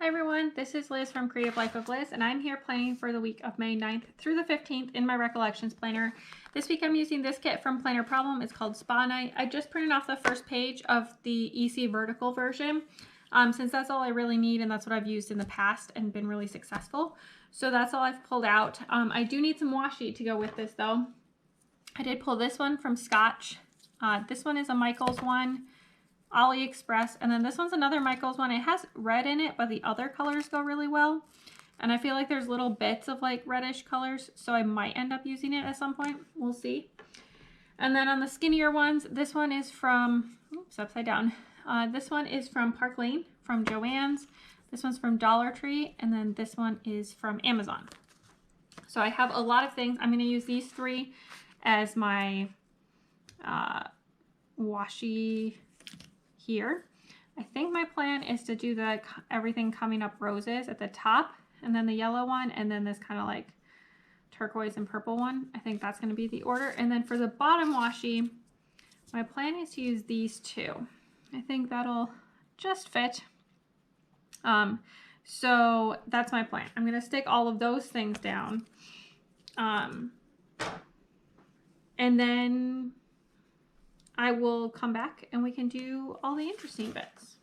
Hi everyone, this is Liz from Creative Life of Liz, and I'm here planning for the week of May 9th through the 15th in my Recollections planner. This week I'm using this kit from Planner Problem. It's called Spa Night. I just printed off the first page of the EC vertical version, since that's all I really need and that's what I've used in the past and been really successful. So that's all I've pulled out. I do need some washi to go with this though. I did pull this one from Scotch. This one is a Michaels one. AliExpress, and then this one's another Michaels one. It has red in it, but the other colors go really well, and I feel like there's little bits of like reddish colors, so I might end up using it at some point. We'll see. And then on the skinnier ones, this one is from, oops, upside down. This one is from Park Lane, from Joann's. This one's from Dollar Tree, and then this one is from Amazon. So I have a lot of things. I'm going to use these three as my washi here. I think my plan is to do the everything coming up roses at the top, and then the yellow one, and then this kind of like turquoise and purple one. I think that's going to be the order. And then for the bottom washi, my plan is to use these two. I think that'll just fit. So that's my plan. I'm going to stick all of those things down. And then I will come back and we can do all the interesting bits.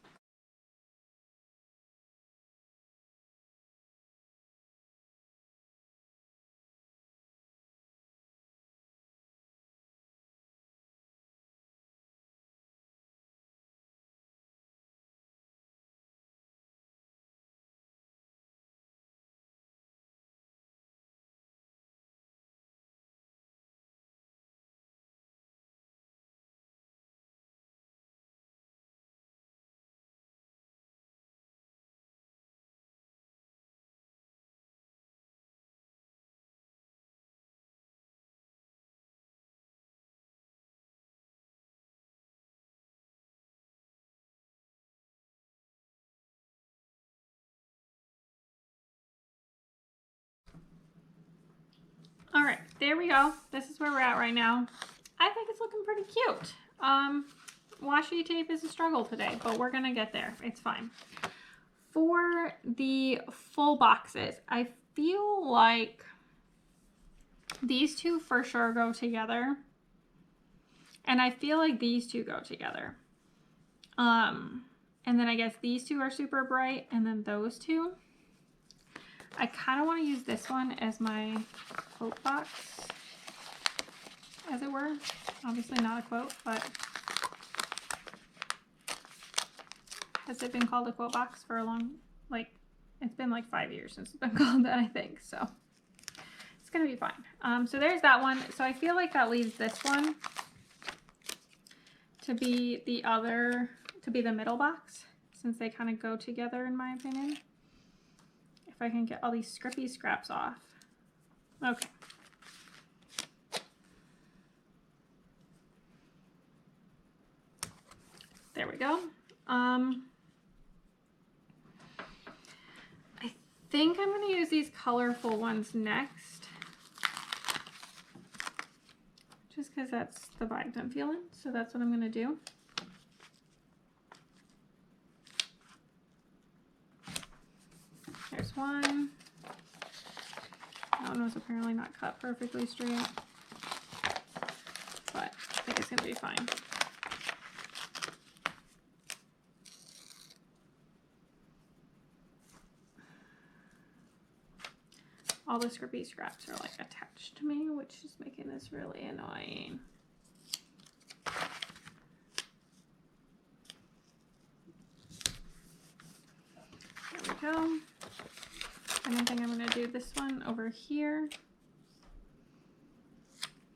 All right, there we go. This is where we're at right now. I think it's looking pretty cute. Washi tape is a struggle today, but we're gonna get there. It's fine. For the full boxes, I feel like these two for sure go together. And I feel like these two go together. And then I guess these two are super bright, and then those two. I kind of want to use this one as my quote box, as it were. Obviously not a quote, but has it been called a quote box for a long, like, it's been like 5 years since it's been called that, I think, so it's gonna be fine. So there's that one. So I feel like that leaves this one to be the middle box, since they kind of go together in my opinion. If I can get all these scrippy scraps off. Okay. There we go. I think I'm going to use these colorful ones next. Just because that's the vibes I'm feeling. So that's what I'm going to do. There's one. That one was apparently not cut perfectly straight, but I think it's going to be fine. All the scrippy scraps are like attached to me, which is making this really annoying. There we go. And I think I'm going to do this one over here.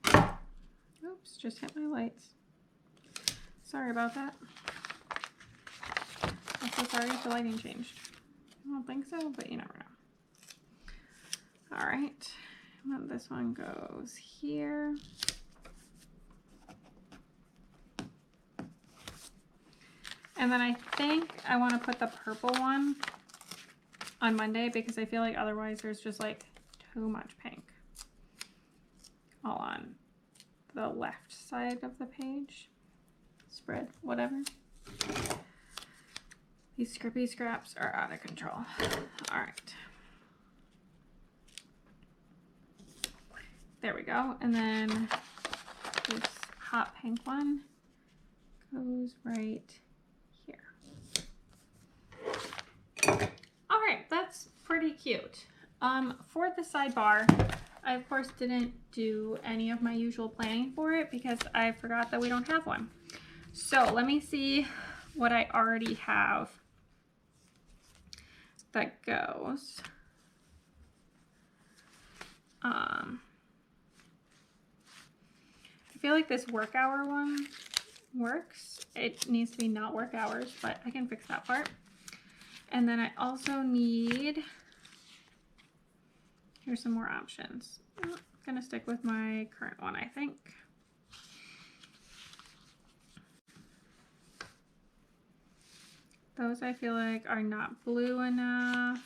Oops, just hit my lights. Sorry about that. I'm so sorry if the lighting changed. I don't think so, but you never know. All right, and then this one goes here. And then I think I want to put the purple one on Monday, because I feel like otherwise there's just like too much pink all on the left side of the page. Spread, whatever. These scrippy scraps are out of control. All right. There we go. And then this hot pink one goes right here. All right, that's pretty cute. For the sidebar, I of course didn't do any of my usual planning for it because I forgot that we don't have one. So let me see what I already have that goes. I feel like this work hour one works. It needs to be not work hours, but I can fix that part. And then I also need, here's some more options. I'm gonna stick with my current one, I think. Those I feel like are not blue enough.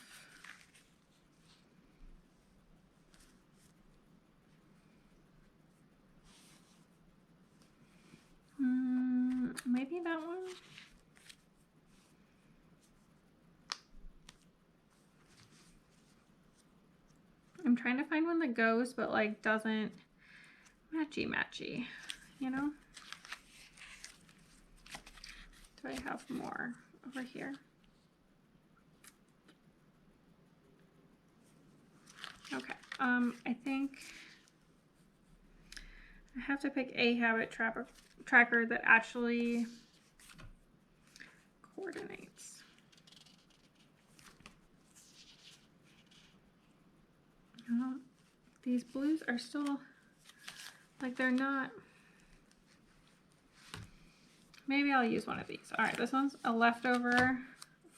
Maybe that one. I'm trying to find one that goes, but like doesn't matchy, you know? Do I have more over here? Okay, I think I have to pick a habit tracker that actually coordinates. These blues are still, like they're not, maybe I'll use one of these. All right, this one's a leftover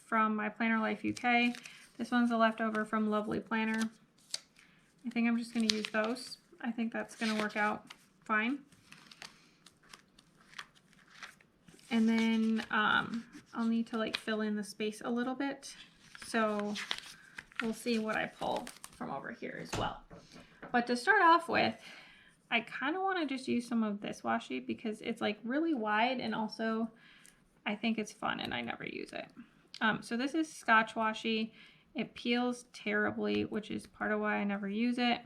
from my Planner Life UK. This one's a leftover from Lovely Planner. I think I'm just gonna use those. I think that's gonna work out fine. And then I'll need to like fill in the space a little bit. So we'll see what I pull from over here as well. But to start off with, I kind of want to just use some of this washi because it's like really wide and also I think it's fun and I never use it. So this is Scotch washi. It peels terribly, which is part of why I never use it.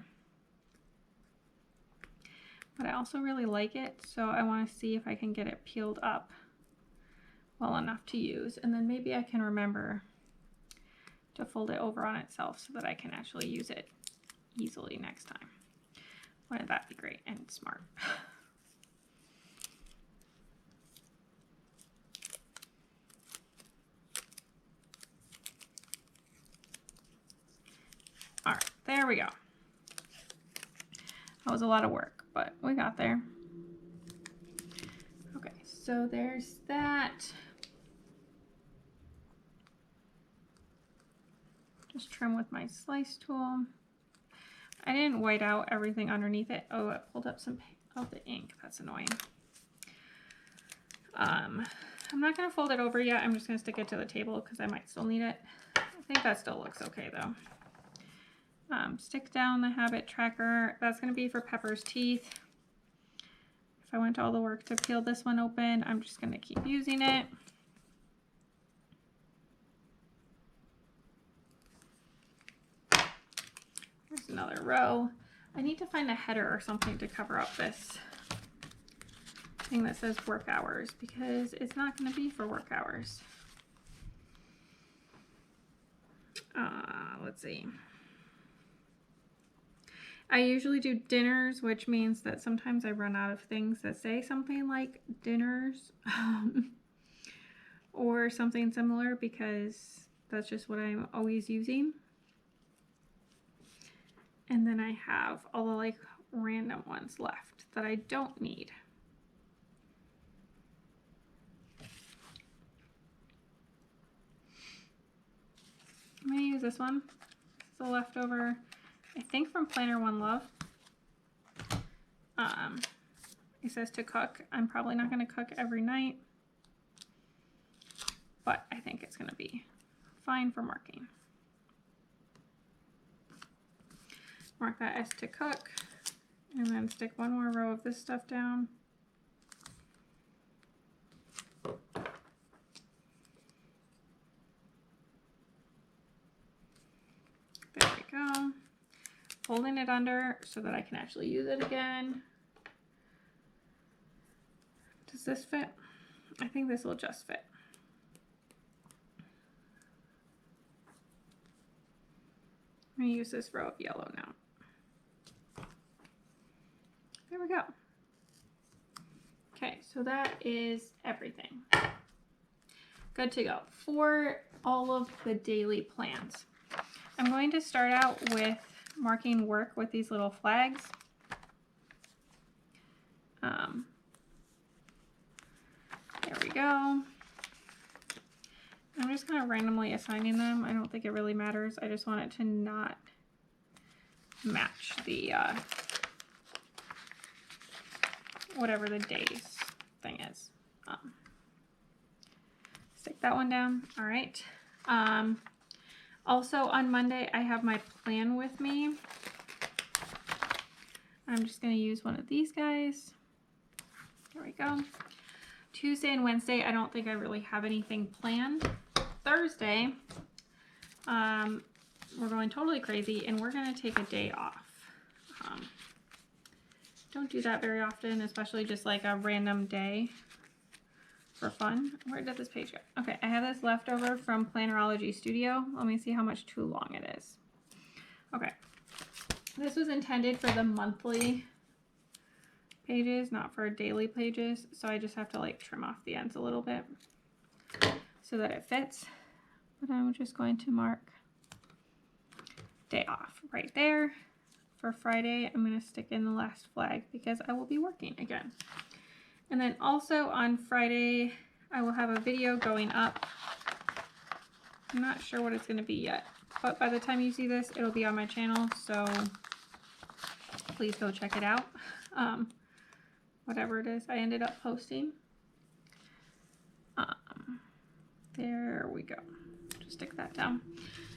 But I also really like it, so I want to see if I can get it peeled up well enough to use. And then maybe I can remember to fold it over on itself so that I can actually use it easily next time. Wouldn't that be great and smart? All right, there we go. That was a lot of work, but we got there. Okay, so there's that. Just trim with my slice tool. I didn't white out everything underneath it. Oh, it pulled up some of the ink. That's annoying. I'm not gonna fold it over yet. I'm just gonna stick it to the table because I might still need it. I think that still looks okay though. Stick down the habit tracker. That's gonna be for Pepper's teeth. If I went to all the work to peel this one open, I'm just gonna keep using it. There's another row. I need to find a header or something to cover up this thing that says work hours because it's not going to be for work hours. Let's see. I usually do dinners, which means that sometimes I run out of things that say something like dinners or something similar because that's just what I'm always using. And then I have all the like random ones left that I don't need. I'm gonna use this one. It's a leftover, I think from Planner One Love. It says to cook. I'm probably not gonna cook every night, but I think it's gonna be fine for marking. Mark that as to cook. And then stick one more row of this stuff down. There we go. Holding it under so that I can actually use it again. Does this fit? I think this will just fit. I'm going to use this row of yellow now. There we go. Okay, so that is everything. Good to go. For all of the daily plans, I'm going to start out with marking work with these little flags. There we go. I'm just kind of randomly assigning them. I don't think it really matters. I just want it to not match the whatever the days thing is. Stick that one down. All right. Also on Monday, I have my plan with me. I'm just going to use one of these guys. There we go. Tuesday and Wednesday, I don't think I really have anything planned. Thursday, we're going totally crazy and we're going to take a day off. Don't do that very often, especially just like a random day for fun. Where did this page go? Okay, I have this leftover from Plannerology Studio. Let me see how much too long it is. Okay, this was intended for the monthly pages, not for daily pages, so I just have to like trim off the ends a little bit so that it fits. But I'm just going to mark day off right there. For Friday, I'm going to stick in the last flag because I will be working again. And then also on Friday, I will have a video going up. I'm not sure what it's going to be yet, but by the time you see this, it'll be on my channel, so please go check it out. Whatever it is I ended up posting. There we go. Just stick that down.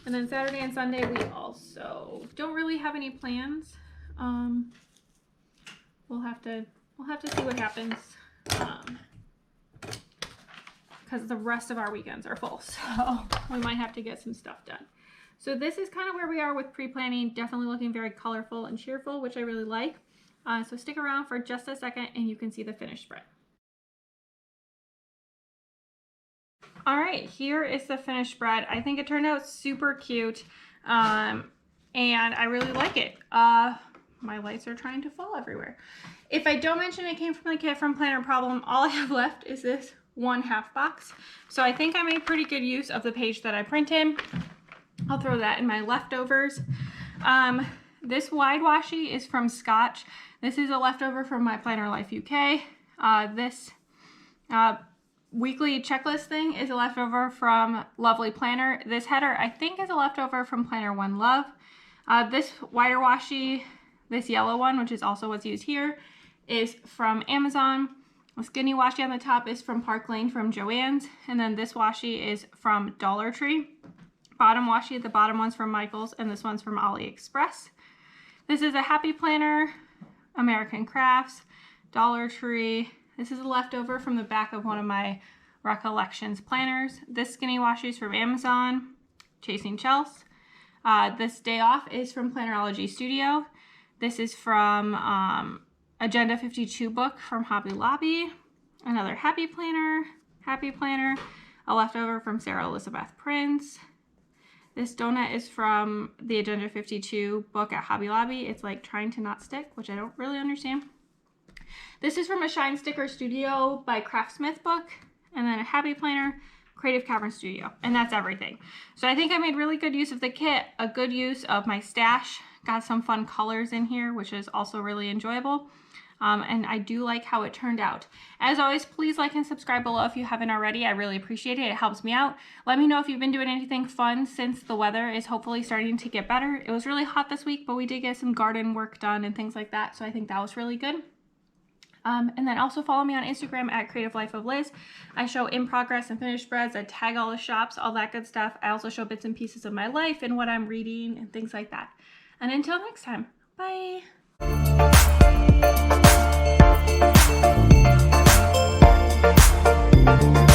And then Saturday and Sunday, we also don't really have any plans. We'll have to see what happens. Because the rest of our weekends are full, so we might have to get some stuff done. So this is kind of where we are with pre-planning. Definitely looking very colorful and cheerful, which I really like. So stick around for just a second and you can see the finished spread. All right, here is the finished spread. I think it turned out super cute, and I really like it. My lights are trying to fall everywhere. If I don't mention it came from the kit from Planner Problem, all I have left is this 1/2 box. So I think I made pretty good use of the page that I printed. I'll throw that in my leftovers. This wide washi is from Scotch. This is a leftover from my Planner Life UK. This weekly checklist thing is a leftover from Lovely Planner. This header I think is a leftover from Planner One Love. This wider washi, this yellow one, which is also what's used here, is from Amazon. The skinny washi on the top is from Park Lane from Joann's, and then this washi is from Dollar Tree. Bottom washi, the bottom one's from Michael's, and this one's from AliExpress. This is a Happy Planner, American Crafts, Dollar Tree. This is a leftover from the back of one of my Recollections planners. This skinny washi is from Amazon, Chasing Chels. This day off is from Plannerology Studio. This is from Agenda 52 book from Hobby Lobby. Another Happy Planner, a leftover from Sarah Elizabeth Prince. This donut is from the Agenda 52 book at Hobby Lobby. It's like trying to not stick, which I don't really understand. This is from a Shine Sticker Studio by Craftsmith book, and then a Happy Planner, Creative Cavern Studio, and that's everything. So I think I made really good use of the kit, a good use of my stash, got some fun colors in here, which is also really enjoyable. And I do like how it turned out. As always, please like and subscribe below if you haven't already. I really appreciate it. It helps me out. Let me know if you've been doing anything fun since the weather is hopefully starting to get better. It was really hot this week, but we did get some garden work done and things like that, so I think that was really good. And then also follow me on Instagram at Creative Life of Liz. I show in progress and finished spreads. I tag all the shops, all that good stuff. I also show bits and pieces of my life and what I'm reading and things like that. And until next time, bye. Bye.